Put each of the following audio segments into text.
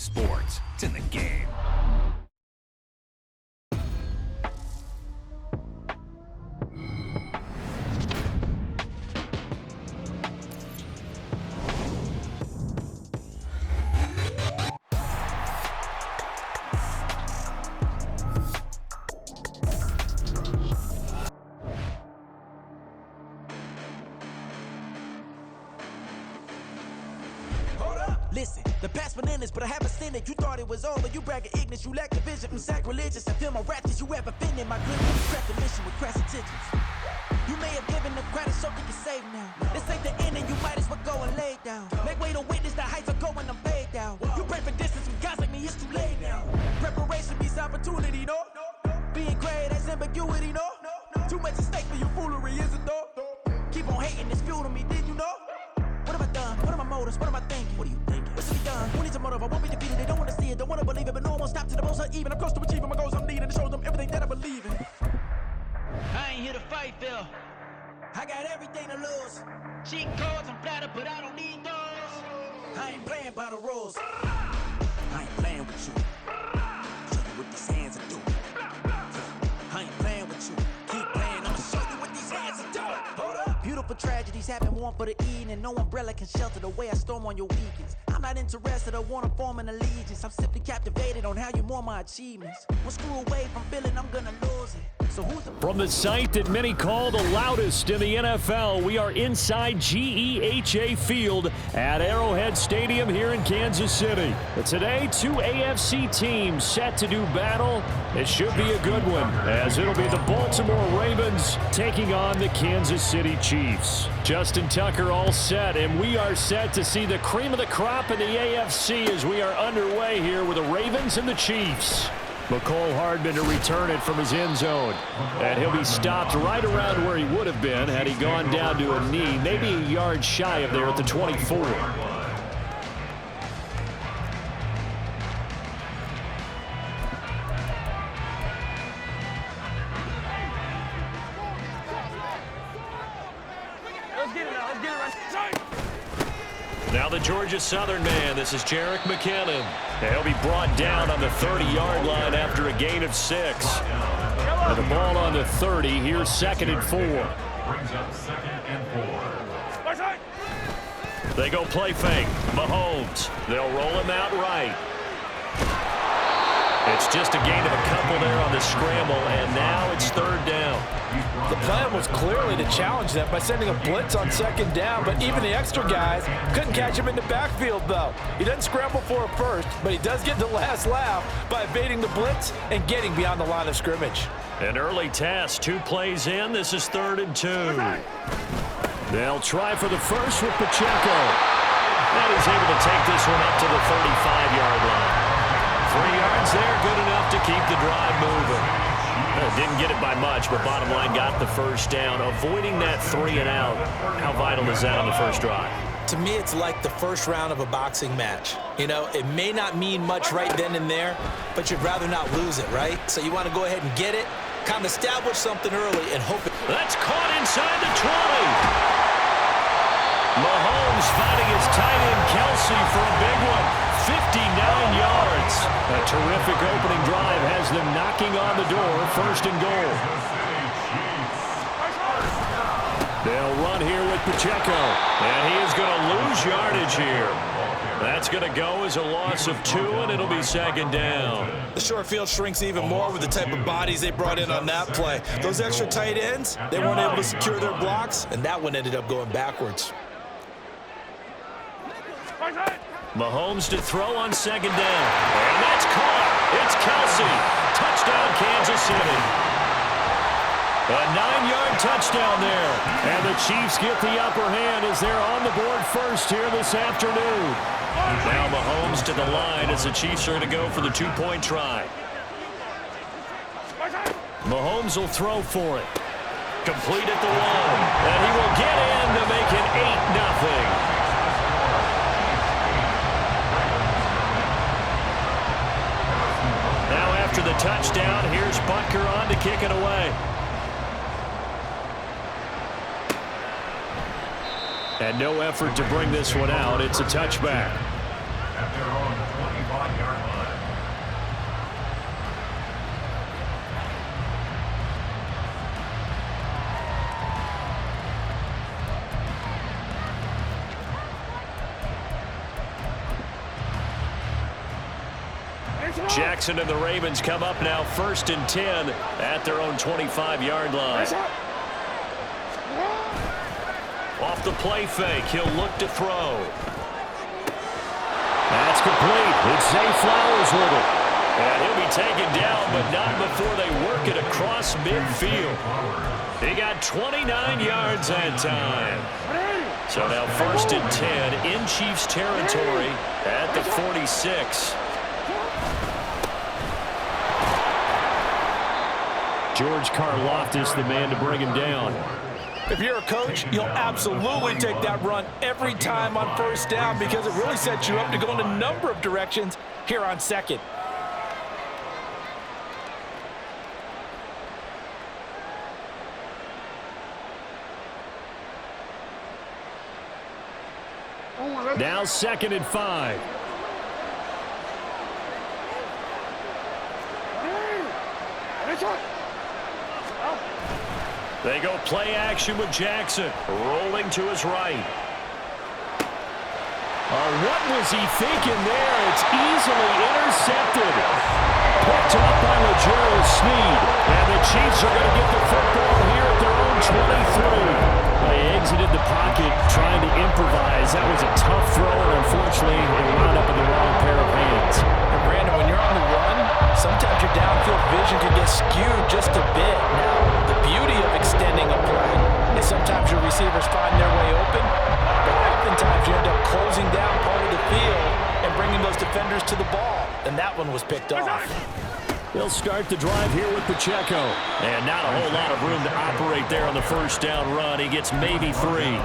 sports. It's in the game. Listen, the past bananas, but I haven't seen it. You thought it was over, you bragging ignorance, you lack the vision from sacrilegious. I feel my raptors, you have offended my goodness. Crack the mission with crass intentions. You may have given the credit, something you save now. This ain't the end, and you might as well go and lay down. Make way to witness the heights are going, I'm paid down. You pray for distance from guys like me, it's too late now. Preparation beats opportunity, no? Being great, that's ambiguity, no? Too much at stake for your foolery, is it though? Keep on hating, it's fuel to me, did you know? What have I done? What are my motives? What am I thinking? What are you thinking? What's to be done? Who needs a motive? I won't be defeated. They don't want to see it, don't want to believe it, but no one won't stop to the most uneven. I'm close to achieving my goals I'm needing to show them everything that I believe in. I ain't here to fight, Phil. I got everything to lose. Cheat codes, I'm flattered, but I don't need those. I ain't playing by the rules. I ain't playing with you. Show you what these hands are doing. I ain't playing with you. Keep playing, I'ma show you what these hands are doing. Hold up. Beautiful tragedies happen, one for the evening, and no umbrella can shelter the way I storm on your weekends. I'm not interested or want to form an allegiance. I'm simply captivated on how you mourn my achievements. One screw away from feeling I'm gonna lose it. So who's the From the site that many call the loudest in the NFL, we are inside GEHA Field at Arrowhead Stadium here in Kansas City. But today, two AFC teams set to do battle. It should be a good one, as it'll be the Baltimore Ravens taking on the Kansas City Chiefs. Justin Tucker all set, and we are set to see the cream of the crop in the AFC as we are underway here with the Ravens and the Chiefs. McCole Hardman to return it from his end zone. And he'll be stopped right around where he would have been had he gone down to a knee, maybe a yard shy of there at the 24. Now the Georgia Southern man, this is Jerick McKinnon. He'll be brought down on the 30-yard line after a gain of 6. And the ball on the 30, here's 2nd and 4. Brings up 2nd and 4. They go play fake. Mahomes. They'll roll him out right. It's just a gain of a couple there on the scramble, and now it's 3rd down. The plan was clearly to challenge them by sending a blitz on 2nd down, but even the extra guys couldn't catch him in the backfield, though. He doesn't scramble for a first, but he does get the last laugh by evading the blitz and getting beyond the line of scrimmage. An early test, 2 plays in. This is 3rd and 2. They'll try for the first with Pacheco. And he's able to take this one up to the 35-yard line. 3 yards there, good enough to keep the drive moving. Didn't get it by much, but bottom line got the first down. Avoiding that 3 and out, how vital is that on the first drive? To me, it's like the first round of a boxing match. You know, it may not mean much right then and there, but you'd rather not lose it, right? So you want to go ahead and get it, kind of establish something early and hope it. That's caught inside the 20. Mahomes finding his tight end Kelsey for a big one. 59 yards. A terrific opening drive has them knocking on the door. 1st and goal. They'll run here with Pacheco. And he is going to lose yardage here. That's going to go as a loss of 2, and it'll be 2nd down. The short field shrinks even more with the type of bodies they brought in on that play. Those extra tight ends, they weren't able to secure their blocks, and that one ended up going backwards. Mahomes to throw on 2nd down. And that's caught. It's Kelsey. Touchdown, Kansas City. A 9-yard touchdown there. And the Chiefs get the upper hand as they're on the board first here this afternoon. Now Mahomes to the line as the Chiefs are going to go for the 2-point try. Mahomes will throw for it. Complete at the 1. And he will get in to make it 8-0. After the touchdown, here's Butker on to kick it away. And no effort to bring this one out. It's a touchback. At their own 25-yard Jackson and the Ravens come up now 1st and 10 at their own 25-yard line. Off the play fake, he'll look to throw. That's complete. It's Zay Flowers with it. And he'll be taken down, but not before they work it across midfield. He got 29 yards that time. So now 1st and 10 in Chiefs territory at the 46. George Karlaftis, the man to bring him down. If you're a coach, you'll absolutely take that run every time on 1st down because it really sets you up to go in a number of directions here on 2nd. Now 2nd and 5. They go play action with Jackson, rolling to his right. What was he thinking there? It's easily intercepted. Picked up by Legero Sneed. And the Chiefs are going to get the football here at their own 23. They exited the pocket trying to improvise. That was a tough throw, and unfortunately, it wound up in the wrong pair of hands. And Brandon, when you're on the run, sometimes your downfield vision can get skewed just a bit. Now, the beauty of extending a play is sometimes your receivers find their way open, but oftentimes you end up closing down part of the field and bringing those defenders to the ball. And that one was picked off. They'll start the drive here with Pacheco. And not a whole lot of room to operate there on the 1st down run. He gets maybe 3.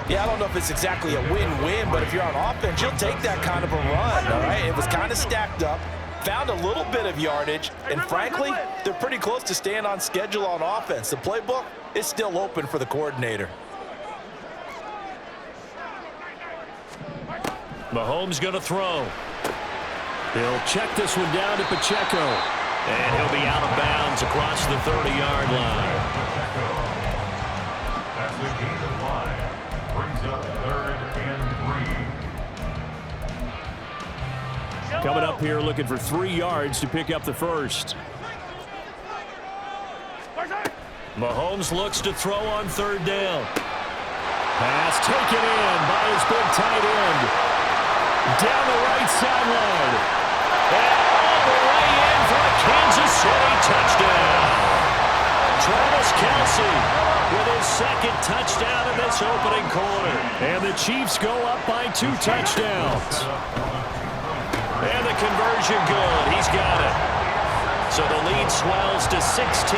Yeah, I don't know if it's exactly a win-win, but if you're on offense, you'll take that kind of a run, all right? It was kind of stacked up, found a little bit of yardage, and frankly, they're pretty close to staying on schedule on offense. The playbook is still open for the coordinator. Mahomes going to throw. He'll check this one down to Pacheco. And he'll be out of bounds across the 30-yard line. That's the gain of 5. Brings up 3rd and 3. Coming up here looking for 3 yards to pick up the 1st. Mahomes looks to throw on 3rd down. Pass taken in by his big tight end. Down the right sideline. And all the way in for a Kansas City touchdown. Travis Kelce with his 2nd touchdown in this opening quarter. And the Chiefs go up by 2 touchdowns. And the conversion good. He's got it. So the lead swells to 16-0.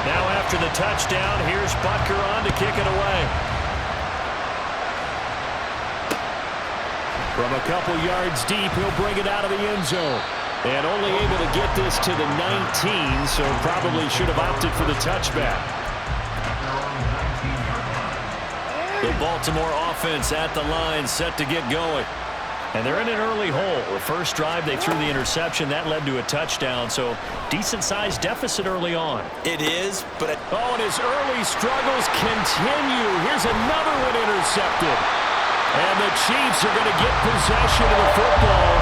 Now after the touchdown, here's Butker on to kick it away. From a couple yards deep, he'll bring it out of the end zone. And only able to get this to the 19, so probably should have opted for the touchback. The Baltimore offense at the line, set to get going. And they're in an early hole. The first drive, they threw the interception. That led to a touchdown, so decent-sized deficit early on. It is, but... and his early struggles continue. Here's another one intercepted. And the Chiefs are going to get possession of the football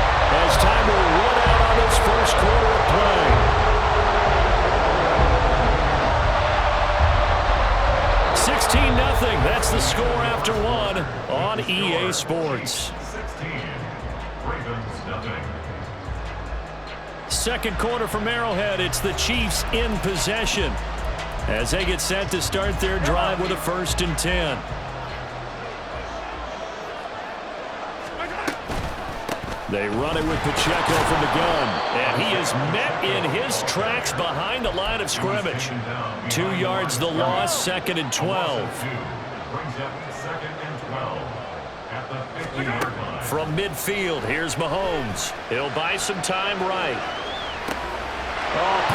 as time will run out on this first quarter of play. $16-0. That's the score after 1 on EA Sports. 16. Ravens nothing. Second quarter from Arrowhead. It's the Chiefs in possession as they get set to start their drive with a 1st and 10. They run it with Pacheco from the gun. And he is met in his tracks behind the line of scrimmage. 2 yards the loss, 2nd and 12. Brings up 2nd and 12 at the 50-yard line. From midfield, here's Mahomes. He'll buy some time right.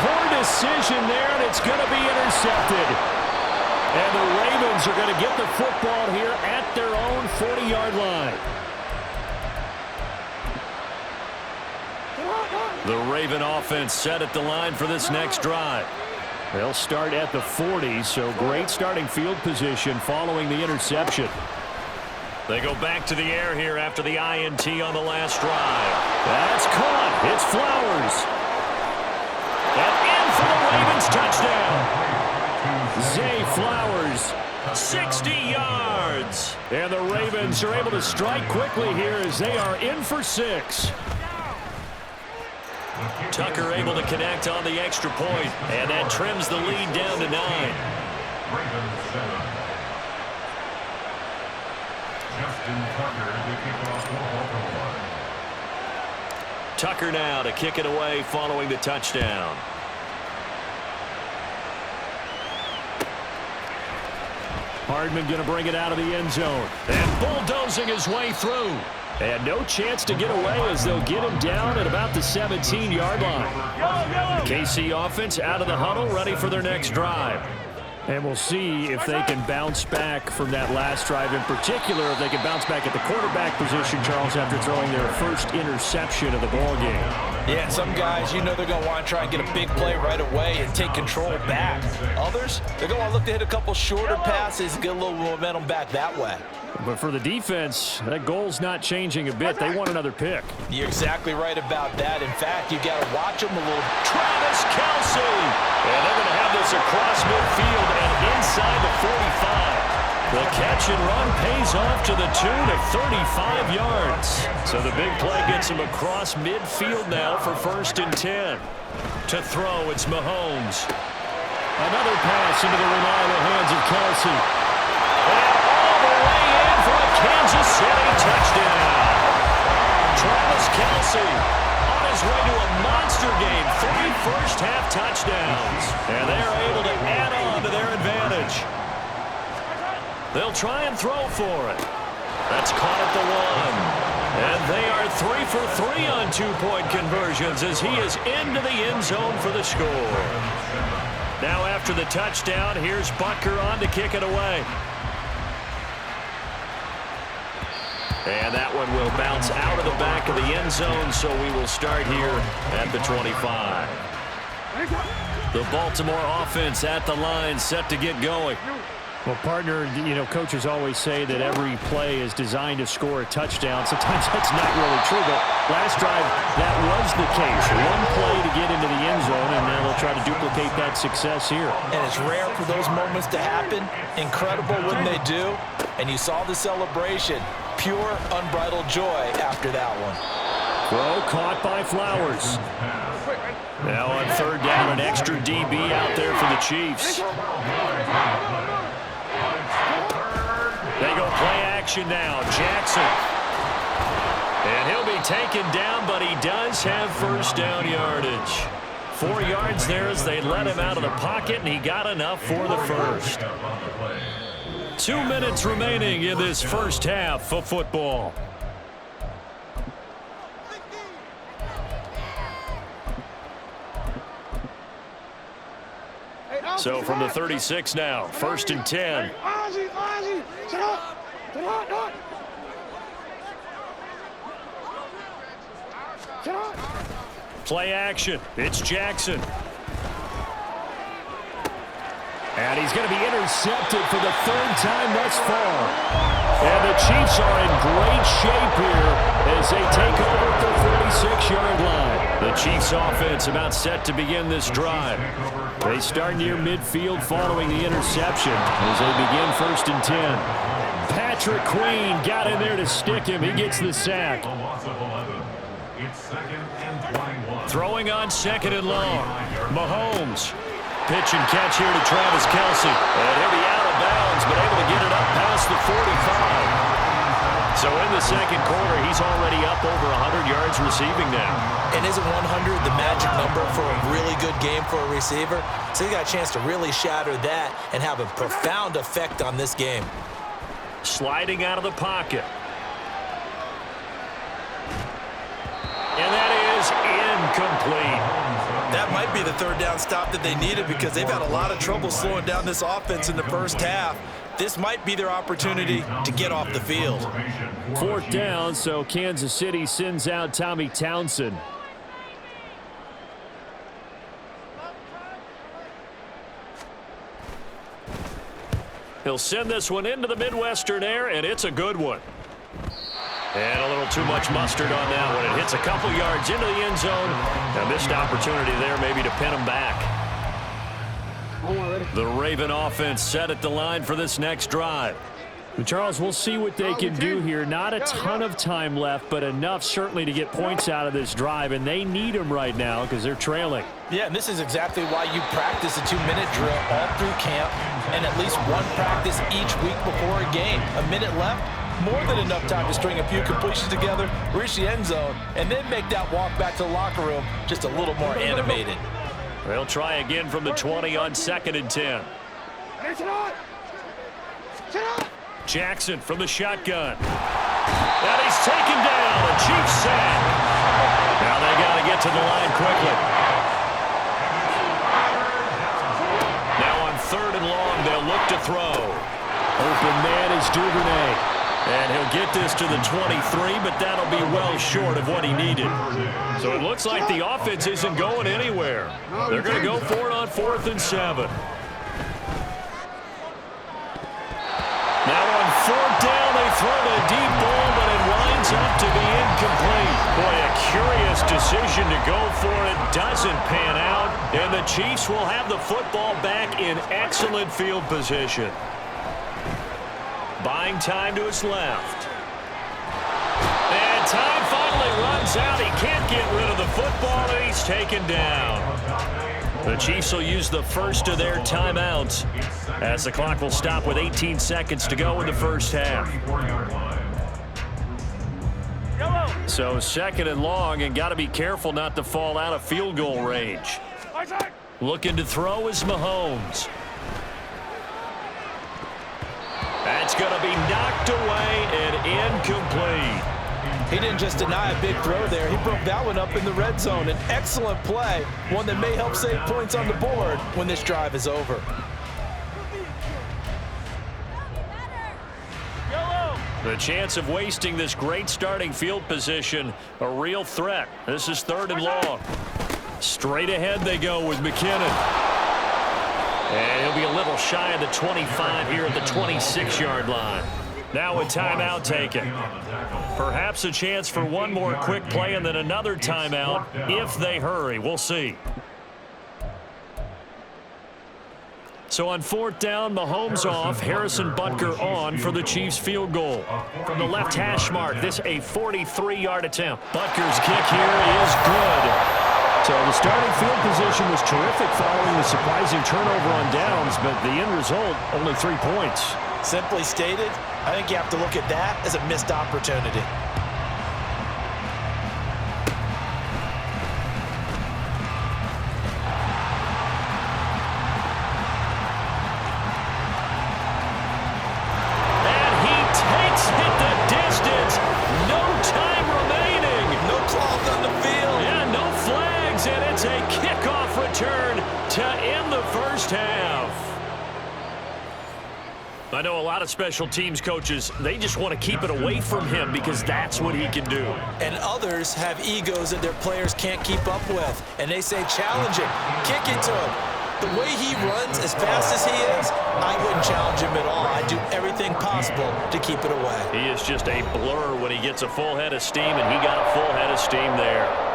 Poor decision there, and it's going to be intercepted. And the Ravens are going to get the football here at their own 40-yard line. The Raven offense set at the line for this next drive. They'll start at the 40, so great starting field position following the interception. They go back to the air here after the INT on the last drive. That's caught. It's Flowers. And in for the Ravens touchdown. Zay Flowers, 60 yards. And the Ravens are able to strike quickly here as they are in for 6. Tucker able to connect on the extra point, and that trims the lead down to 9. Ravens 7. Justin Tucker to kick off for Baltimore. Tucker now to kick it away following the touchdown. Hardman going to bring it out of the end zone. And bulldozing his way through. And no chance to get away as they'll get him down at about the 17-yard line. KC offense out of the huddle, ready for their next drive. And we'll see if they can bounce back from that last drive. In particular, if they can bounce back at the quarterback position, Charles, after throwing their first interception of the ballgame. Yeah, some guys, you know they're going to want to try and get a big play right away and take control back. Others, they're going to want to look to hit a couple shorter passes and get a little momentum back that way. But for the defense, that goal's not changing a bit. They want another pick. You're exactly right about that. In fact, you got to watch them a little. Travis Kelce! And they're going to have this across midfield and inside the 45. The catch and run pays off to the tune of 35 yards. So the big play gets him across midfield now for 1st and 10. To throw, it's Mahomes. Another pass into the reliable hands of Kelce. And all the way in for a Kansas City touchdown. Travis Kelce on his way to a monster game. 3 first-half touchdowns. And they are able to add on to their advantage. They'll try and throw for it. That's caught at the 1. And they are 3 for 3 on 2-point conversions as he is into the end zone for the score. Now after the touchdown, here's Butker on to kick it away. And that one will bounce out of the back of the end zone, so we will start here at the 25. The Baltimore offense at the line, set to get going. Well, partner, you know, coaches always say that every play is designed to score a touchdown. Sometimes that's not really true, but last drive, that was the case. One play to get into the end zone, and now they'll try to duplicate that success here. And it's rare for those moments to happen. Incredible when they do. And you saw the celebration. Pure, unbridled joy after that one. Throw caught by Flowers. Now on 3rd down, an extra DB out there for the Chiefs. They go play action now. Jackson. And he'll be taken down, but he does have 1st down yardage. 4 yards there as they let him out of the pocket, and he got enough for the 1st. 2 minutes remaining in this first half of football. So from the 36 now, 1st and 10. Play action. It's Jackson. And he's going to be intercepted for the 3rd time thus far. And the Chiefs are in great shape here as they take over at the 46-yard line. The Chiefs offense about set to begin this drive. They start near midfield following the interception as they begin 1st and 10. Patrick Queen got in there to stick him. He gets the sack. It's 2nd and 21. Throwing on 2nd and long. Mahomes. Pitch and catch here to Travis Kelce. And he'll be out of bounds, but able to get it up past the 45. So in the 2nd quarter, he's already up over 100 yards receiving now. And isn't 100 the magic number for a really good game for a receiver? So he got a chance to really shatter that and have a profound effect on this game. Sliding out of the pocket. And that is incomplete. That might be the 3rd down stop that they needed because they've had a lot of trouble slowing down this offense in the first half. This might be their opportunity to get off the field. 4th down, so Kansas City sends out Tommy Townsend. He'll send this one into the Midwestern air, and it's a good one. And a little too much mustard on that one. It hits a couple yards into the end zone. A missed opportunity there maybe to pin him back. The Raven offense set at the line for this next drive. Charles, we'll see what they can do here. Not a ton of time left, but enough certainly to get points out of this drive, and they need them right now because they're trailing. Yeah, and this is exactly why you practice a 2-minute drill all through camp and at least one practice each week before a game. A minute left, more than enough time to string a few completions together, reach the end zone, and then make that walk back to the locker room just a little more animated. They'll try again from the 20 on 2nd and 10. Jackson from the shotgun. And he's taken down. A Chiefs sack. Now they got to get to the line quickly. Now on 3rd and long, they'll look to throw. Open man is Duvernay. And he'll get this to the 23, but that'll be well short of what he needed. So it looks like the offense isn't going anywhere. They're going to go for it on 4th and 7. Now on 4th down, they throw the deep ball, but it winds up to be incomplete. Boy, a curious decision to go for it. Doesn't pan out, and the Chiefs will have the football back in excellent field position. Buying time to his left. And time finally runs out. He can't get rid of the football, and he's taken down. The Chiefs will use the first of their timeouts as the clock will stop with 18 seconds to go in the first half. So 2nd and long, and got to be careful not to fall out of field goal range. Looking to throw is Mahomes. That's going to be knocked away and incomplete. He didn't just deny a big throw there. He broke that one up in the red zone. An excellent play, one that may help save points on the board when this drive is over. The chance of wasting this great starting field position, a real threat. This is 3rd and long. Straight ahead they go with McKinnon. And he'll be a little shy of the 25 here at the 26-yard line. Now a timeout taken. Perhaps a chance for one more quick play and then another timeout if they hurry. We'll see. So on 4th down, Mahomes off, Harrison Butker on for the Chiefs field goal. From the left hash mark, this a 43-yard attempt. Butker's kick here is good. So the starting field position was terrific following the surprising turnover on downs, but the end result, only 3 points. Simply stated, I think you have to look at that as a missed opportunity. And he takes it the distance. No time remaining. No cloth on the field. Yeah, no flags, and it's a kickoff return to end the first half. I know a lot of special teams coaches, they just want to keep it away from him because that's what he can do. And others have egos that their players can't keep up with. And they say, challenge him, kick it to him. The way he runs, as fast as he is, I wouldn't challenge him at all. I'd do everything possible to keep it away. He is just a blur when he gets a full head of steam, and he got a full head of steam there.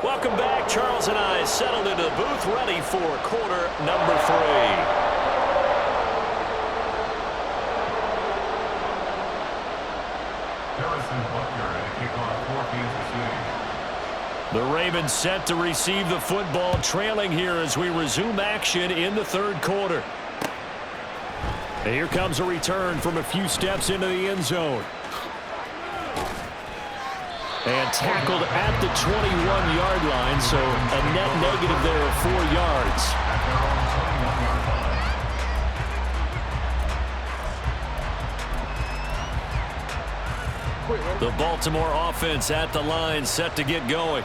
Welcome back. Charles and I settled into the booth, ready for quarter number 3. Harrison Butker at kickoff for Kansas City. The Ravens set to receive the football, trailing here as we resume action in the 3rd quarter. And here comes a return from a few steps into the end zone. And tackled at the 21-yard line, so a net negative there of 4 yards. The Baltimore offense at the line, set to get going.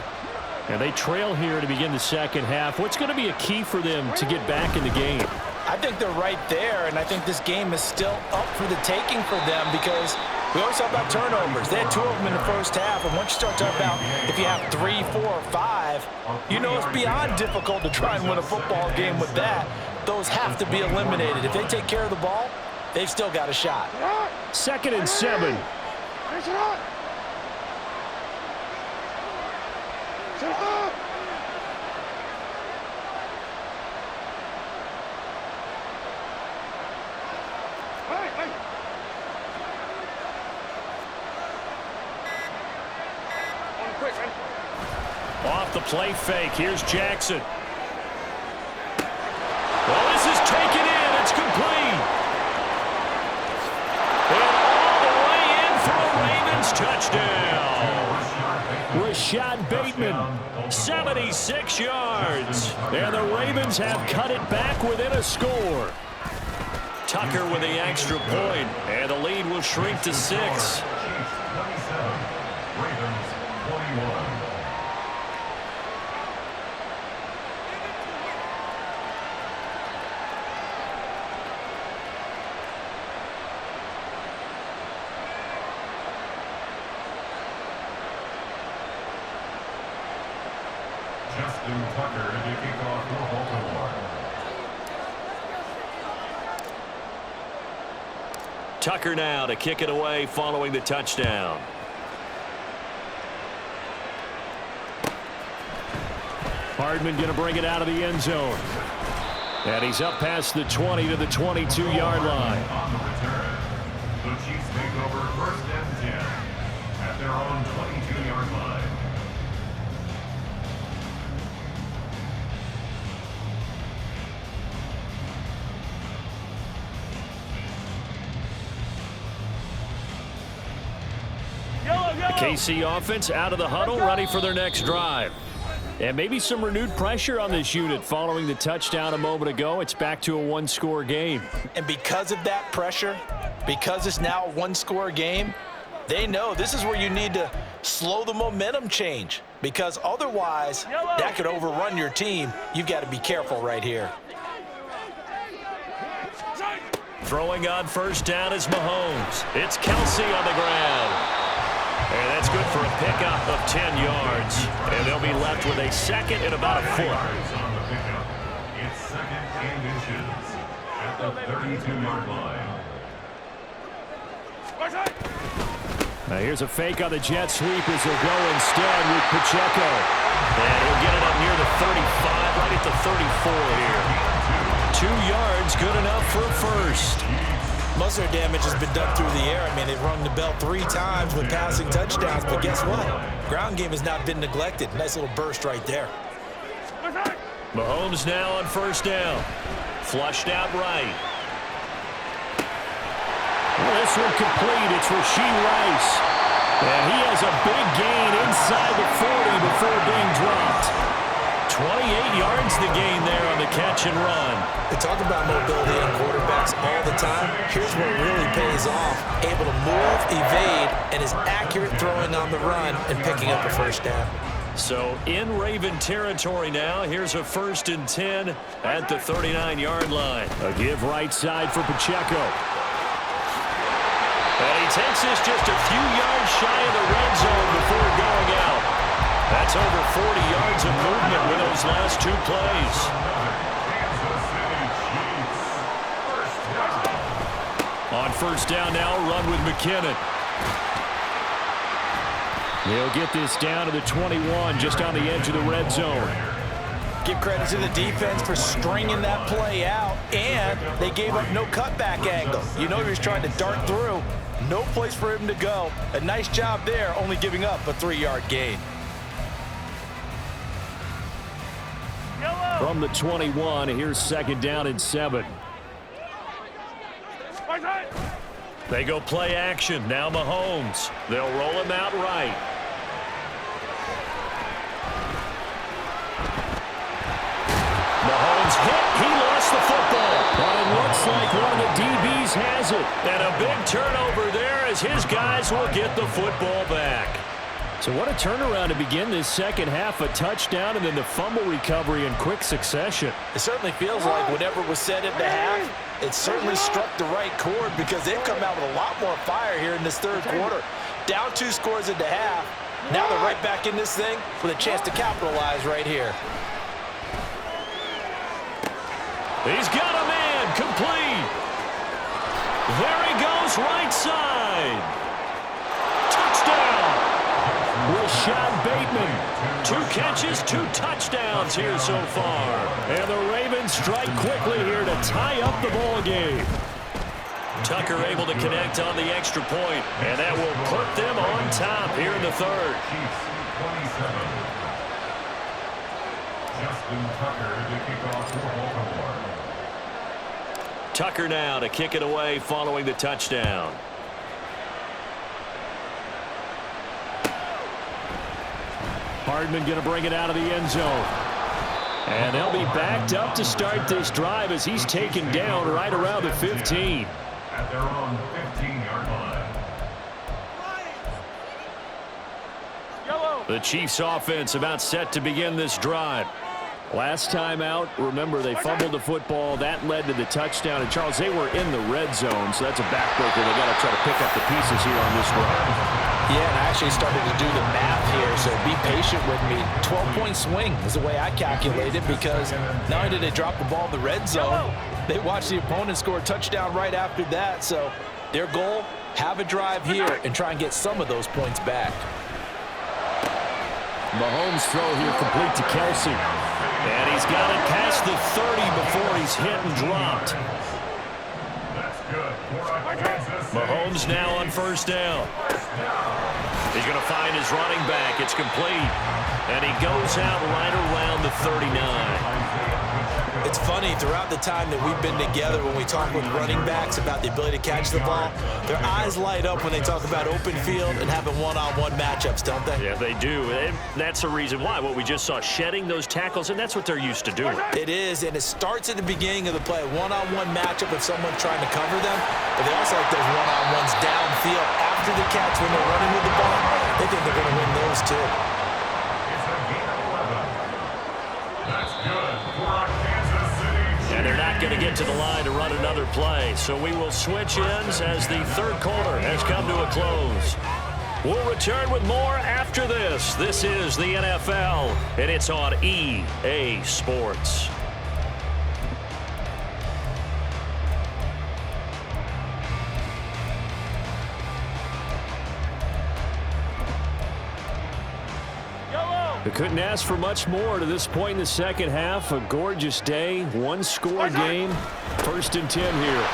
And they trail here to begin the second half. What's going to be a key for them to get back in the game? I think they're right there, and I think this game is still up for the taking for them because We always talk about turnovers. They had 2 of them in the first half, and once you start talking about if you have 3, 4, or 5, you know it's beyond difficult to try and win a football game with that. Those have to be eliminated. If they take care of the ball, they've still got a shot. 2nd and 7. Off the play fake. Here's Jackson. Well, this is taken in. It's complete. And all the way in for a Ravens touchdown. Rashad Bateman, 76 yards. And the Ravens have cut it back within a score. Tucker with the extra point, and the lead will shrink to 6. Ravens 21. Justin Tucker to kick off for Baltimore. Tucker now to kick it away following the touchdown. Hardman going to bring it out of the end zone. And he's up past the 20 to the 22-yard line. On the return, the Chiefs take over 1st and 10 at their own 22-yard line. KC offense out of the huddle, ready for their next drive. And maybe some renewed pressure on this unit following the touchdown a moment ago. It's back to a 1-score game. And because of that pressure, because it's now a 1-score game, they know this is where you need to slow the momentum change, because otherwise that could overrun your team. You've got to be careful right here. Throwing on 1st down is Mahomes. It's Kelsey on the ground. And that's good for a pickup of 10 yards. And they'll be left with a 2nd and about a foot. On the pickup, it's 2nd and inches at the 32-yard line. Now here's a fake on the jet sweep as they'll go instead with Pacheco. And he'll get it up near the 35, right at the 34 here. 2 yards, good enough for a first. Most of their damage has been done through the air. I mean, they've rung the bell 3 times with passing touchdowns, but guess what? Ground game has not been neglected. Nice little burst right there. Mahomes now on 1st down. Flushed out right. Well, this one complete. It's Rashee Rice. And he has a big gain inside the 40 before being dropped. 28 yards the gain there on the catch and run. They talk about mobility in quarterbacks all the time. Here's what really pays off. Able to move, evade, and is accurate throwing on the run and picking up a 1st down. So in Raven territory now. Here's a 1st and 10 at the 39-yard line. A give right side for Pacheco. And he takes this just a few yards shy of the red zone before going out. That's over 40 yards of movement with those last 2 plays. On 1st down now, run with McKinnon. They'll get this down to the 21, just on the edge of the red zone. Give credit to the defense for stringing that play out, and they gave up no cutback angle. You know he was trying to dart through. No place for him to go. A nice job there, only giving up a 3-yard gain. From the 21, here's 2nd down and 7. They go play action. Now Mahomes. They'll roll him out right. Mahomes hit. He lost the football. But it looks like one of the DBs has it. And a big turnover there as his guys will get the football back. So what a turnaround to begin this second half. A touchdown and then the fumble recovery in quick succession. It certainly feels like whatever was said at the half, it certainly struck the right chord because they've come out with a lot more fire here in this third quarter. Down 2 scores at the half. Now they're right back in this thing with a chance to capitalize right here. He's got a man, complete. There he goes, right side. Touchdown. Rashad Bateman. 2 catches, 2 touchdowns here so far. And the Ravens strike quickly here to tie up the ball game. Tucker able to connect on the extra point, and that will put them on top here in the third. Justin Tucker to kick off for Baltimore. Tucker now to kick it away following the touchdown. Hardman going to bring it out of the end zone. And they'll be backed up to start this drive as he's taken down right around the 15. At their own 15-yard line. The Chiefs offense about set to begin this drive. Last time out, remember, they fumbled the football. That led to the touchdown. And, Charles, they were in the red zone, so that's a backbreaker. They got to try to pick up the pieces here on this drive. Yeah, and I actually started to do the math here, so be patient with me. 12-point swing is the way I calculate it because not only did they drop the ball in the red zone, they watched the opponent score a touchdown right after that. So their goal, have a drive here and try and get some of those points back. Mahomes' throw here complete to Kelsey. And he's got it past the 30 before he's hit and dropped. That's good. Mahomes now on first down. He's going to find his running back. It's complete. And he goes out right around the 39. It's funny, throughout the time that we've been together, when we talk with running backs about the ability to catch the ball, their eyes light up when they talk about open field and having one-on-one matchups, don't they? Yeah, they do. And that's the reason why. What we just saw, shedding those tackles, and that's what they're used to doing. It is, and it starts at the beginning of the play. One-on-one matchup if someone's trying to cover them, but they also like those one-on-ones downfield after the catch when they're running with the ball. They think they're going to win those, too. It's a gain of 11. That's good for Kansas City. And they're not going to get to the line to run another play. So we will switch ends as the third quarter has come to a close. We'll return with more after this. This is the NFL, and it's on EA Sports. They couldn't ask for much more to this point in the second half. A gorgeous day, one-score game. 1st and 10 here.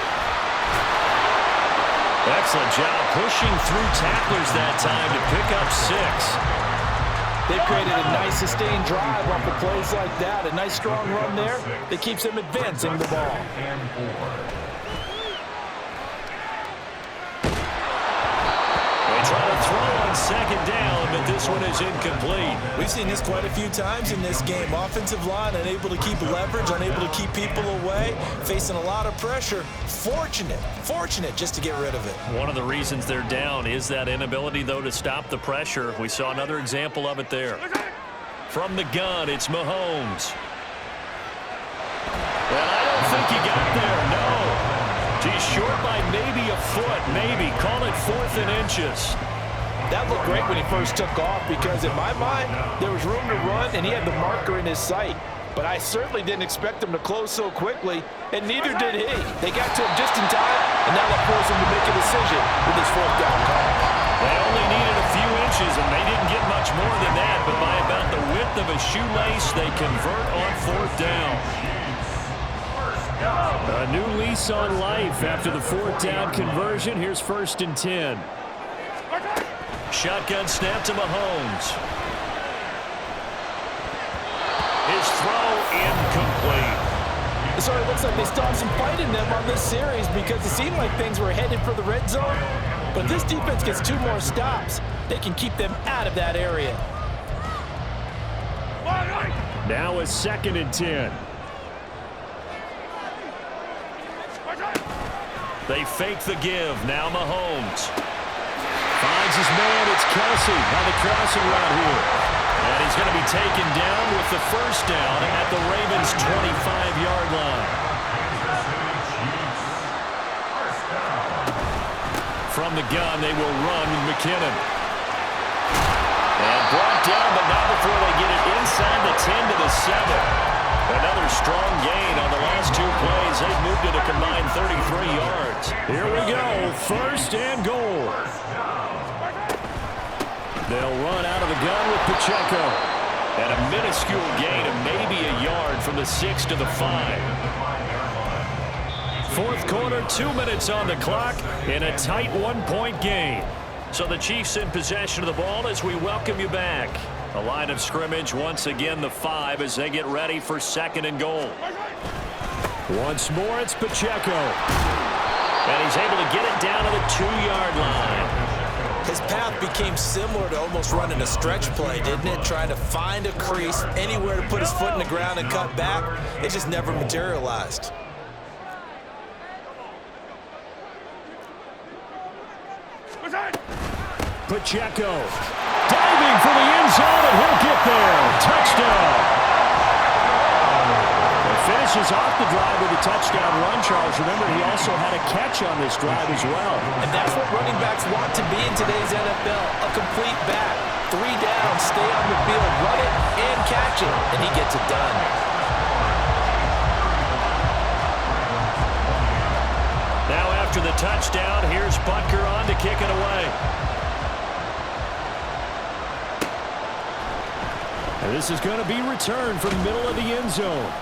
Excellent job pushing through tacklers that time to pick up 6. They've created a nice sustained drive off of plays like that. A nice strong run there that keeps them advancing the ball. They try to throw on second down, but this one is incomplete. We've seen this quite a few times in this game. Offensive line unable to keep leverage, unable to keep people away, facing a lot of pressure. Fortunate just to get rid of it. One of the reasons they're down is that inability, though, to stop the pressure. We saw another example of it there. From the gun, it's Mahomes. Well, I don't think he got there, no. He's short by maybe a foot, maybe. Call it 4th and inches. That looked great when he first took off because in my mind, there was room to run and he had the marker in his sight. But I certainly didn't expect him to close so quickly, and neither did he. They got to him just in time, and now that forced him to make a decision with his 4th down call. They only needed a few inches, and they didn't get much more than that. But by about the width of a shoelace, they convert on 4th down. A new lease on life after the 4th down conversion. Here's 1st and 10. Shotgun snap to Mahomes. His throw incomplete. So it looks like they still have some fight in them on this series because it seemed like things were headed for the red zone. But if this defense gets 2 more stops, they can keep them out of that area. Now a 2nd and 10. They fake the give. Now Mahomes. Finds his man. It's Kelsey on the crossing route here. And he's going to be taken down with the first down at the Ravens' 25-yard line. From the gun, they will run with McKinnon. And brought down, but not before they get it inside the 10 to the 7. Another strong gain on the last two plays. They've moved it a combined 33 yards. Here we go, first and goal. They'll run out of the gun with Pacheco. And a minuscule gain of maybe a yard from the 6 to the 5. Fourth quarter, 2 minutes on the clock in a tight one-point game. So the Chiefs in possession of the ball as we welcome you back. The line of scrimmage, once again, the 5 as they get ready for second and goal. Once more, it's Pacheco. And he's able to get it down to the 2-yard line. His path became similar to almost running a stretch play, didn't it? Trying to find a crease, anywhere to put his foot in the ground and cut back. It just never materialized. Pacheco diving for the end zone, and he'll get there. Touchdown. He finishes off the drive with a touchdown run, Charles. Remember, he also had a catch on this drive as well. And that's what running backs want to be in today's NFL, a complete back. 3 down, stay on the field, run it, and catch it, and he gets it done. Now after the touchdown, here's Butker on to kick it away. And this is going to be returned from the middle of the end zone.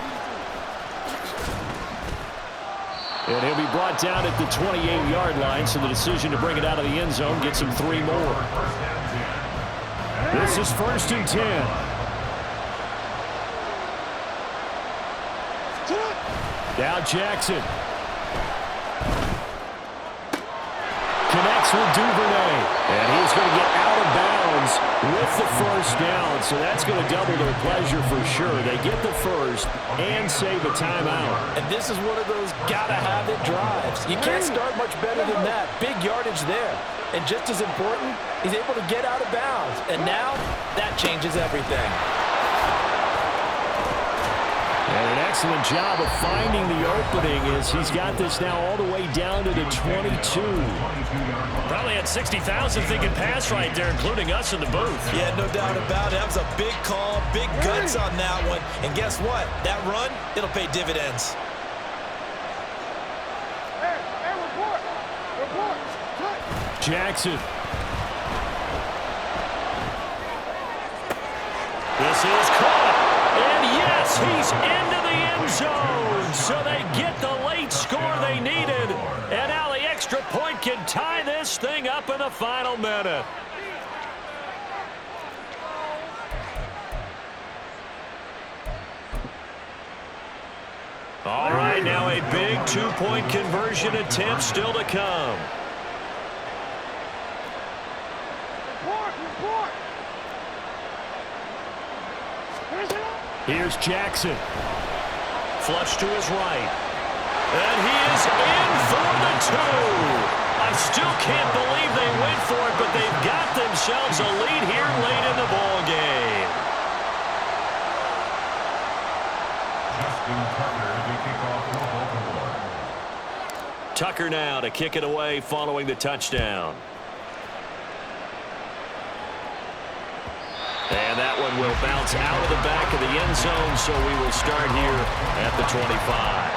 And he'll be brought down at the 28-yard line, so the decision to bring it out of the end zone gets him 3 more. This is first and 10. Now Jackson. Connects with Duvernay. And he's going to get out of bounds with the first down. So that's going to double their pleasure for sure. They get the first and save a timeout. And this is one of those gotta-have-it drives. You can't start much better than that. Big yardage there. And just as important, he's able to get out of bounds. And now, that changes everything. And an excellent job of finding the opening as he's got this now all the way down to the 22. Probably had 60,000 thinking pass right there, including us in the booth. Yeah, no doubt about it. That was a big call, big guts on that one. And guess what? That run, it'll pay dividends. Jackson. This is caught. And yes, he's into the end zone. So they get the late score they needed. And now the extra point can tie this thing up in the final minute. All right, now a big 2-point conversion attempt still to come. Here's Jackson. Flush to his right. And he is in for the 2. I still can't believe they went for it, but they've got themselves a lead here late in the ball game. Tucker now to kick it away following the touchdown. And that one will bounce out of the back of the end zone, so we will start here at the 25.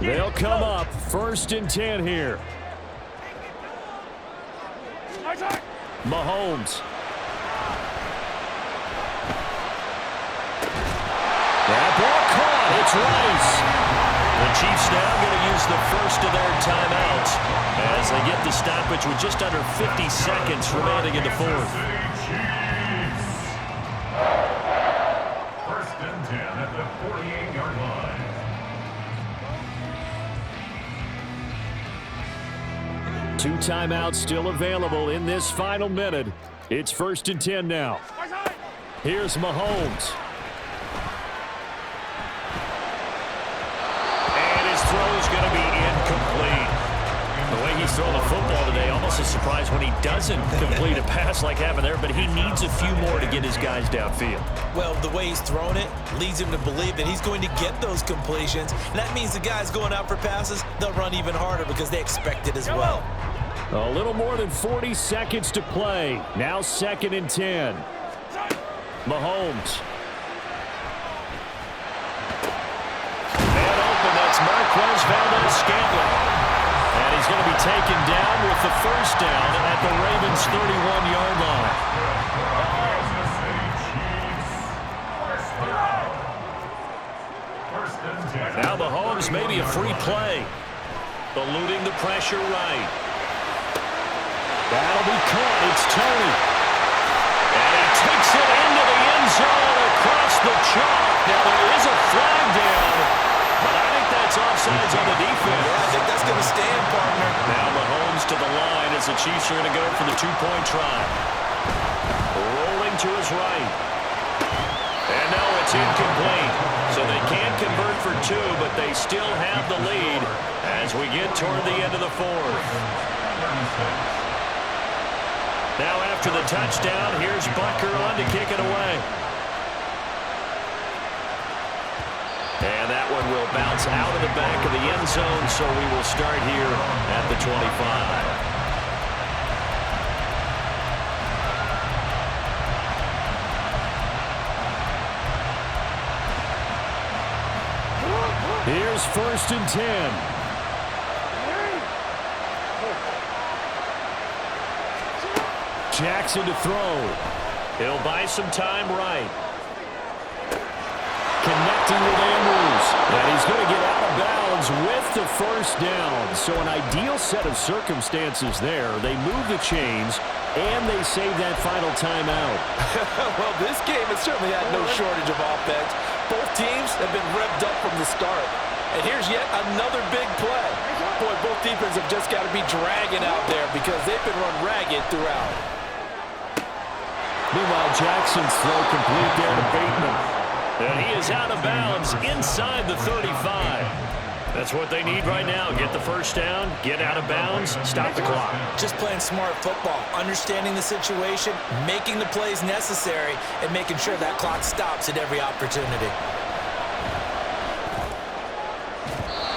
They'll come up first and 10 here. Mahomes. That ball caught. It's Rice. The Chiefs now going to use the first of their timeouts as they get the stoppage with just under 50 seconds remaining in the fourth. First and and 10 at the 48-yard line. Two timeouts still available in this final minute. It's 1st and 10 now. Here's Mahomes. And his throw is going to be incomplete. The way he's throwing the football today, almost a surprise when he doesn't complete a pass like happened there, but he needs a few more to get his guys downfield. Well, the way he's thrown it leads him to believe that he's going to get those completions. And that means the guys going out for passes, they'll run even harder because they expect it as well. A little more than 40 seconds to play. Now 2nd and 10. Mahomes. Man open, that's Marquez Valdez-Scantling. And he's going to be taken down with the first down at the Ravens' 31-yard line. Now Mahomes maybe a free play. Eluding the pressure right. That'll be caught. It's Tony. And he takes it into the end zone across the chalk. Now there is a flag down, but I think that's offsides on the defense. Yeah, I think that's going to stand, partner. Now Mahomes to the line as the Chiefs are going to go for the two-point try. Rolling to his right. And no, it's incomplete. So they can't convert for two, but they still have the lead as we get toward the end of the fourth. Now after the touchdown, here's Butker on to kick it away. And that one will bounce out of the back of the end zone, so we will start here at the 25. Here's 1st and 10. Jackson to throw. He'll buy some time right. Connecting with Andrews. And he's going to get out of bounds with the first down. So an ideal set of circumstances there. They move the chains, and they save that final timeout. Well, this game has certainly had no shortage of offense. Both teams have been revved up from the start. And here's yet another big play. Boy, both defenses have just got to be dragging out there because they've been run ragged throughout. Meanwhile, Jackson's throw complete there to Bateman. And he is out of bounds inside the 35. That's what they need right now. Get the first down, get out of bounds, stop the clock. Just playing smart football, understanding the situation, making the plays necessary, and making sure that clock stops at every opportunity.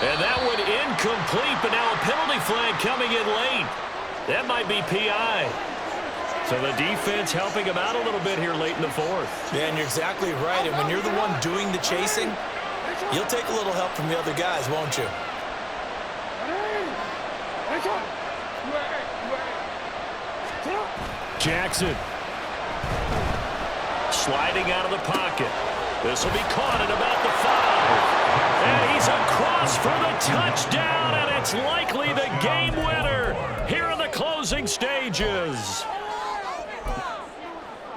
And that one incomplete, but now a penalty flag coming in late. That might be PI. So the defense helping him out a little bit here late in the fourth. Yeah, and you're exactly right. And when you're the one doing the chasing, you'll take a little help from the other guys, won't you? Jackson. Sliding out of the pocket. This will be caught at about the 5. And he's across for the touchdown, and it's likely the game winner here in the closing stages.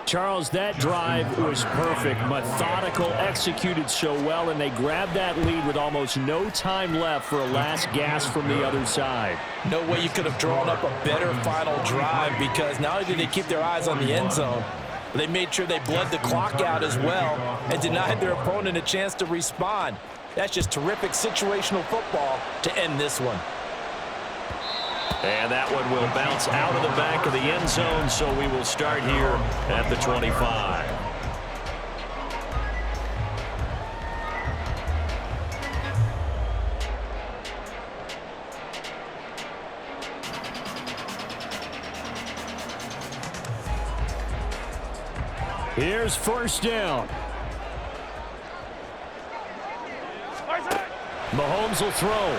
Charles, that drive was perfect, methodical, executed so well, and they grabbed that lead with almost no time left for a last gasp from the other side. No way you could have drawn up a better final drive because not only did they keep their eyes on the end zone, but they made sure they bled the clock out as well and denied their opponent a chance to respond. That's just terrific situational football to end this one. And that one will bounce out of the back of the end zone, so we will start here at the 25. Here's first down. Mahomes will throw.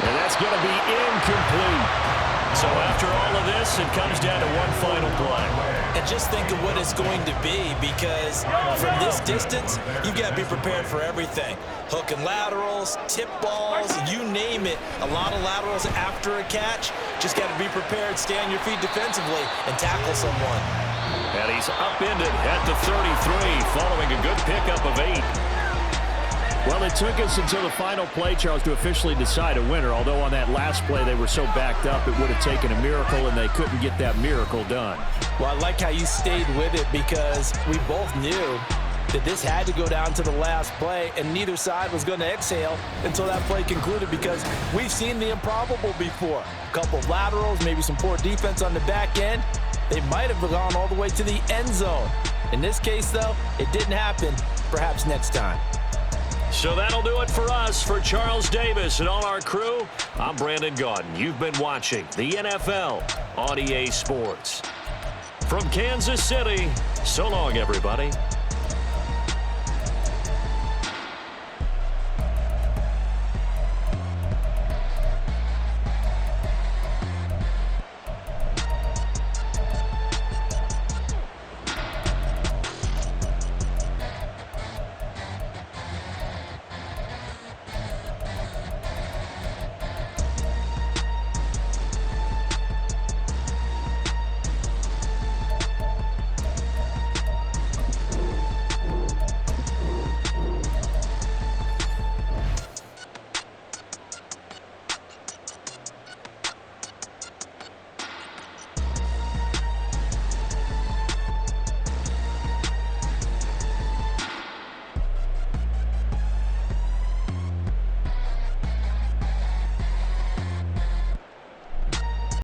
And that's going to be incomplete. So after all of this, it comes down to one final play. And just think of what it's going to be, because from this distance, you've got to be prepared for everything. Hook and laterals, tip balls, you name it. A lot of laterals after a catch. Just got to be prepared, stay on your feet defensively, and tackle someone. And he's upended at the 33 following a good pickup of 8. Well, it took us until the final play, Charles, to officially decide a winner, although on that last play they were so backed up it would have taken a miracle, and they couldn't get that miracle done. Well, I like how you stayed with it because we both knew that this had to go down to the last play, and neither side was going to exhale until that play concluded because we've seen the improbable before. A couple of laterals, maybe some poor defense on the back end. They might have gone all the way to the end zone. In this case, though, it didn't happen. Perhaps next time. So that'll do it for us. For Charles Davis and all our crew, I'm Brandon Gaudin. You've been watching the NFL on EA Sports. From Kansas City, so long, everybody.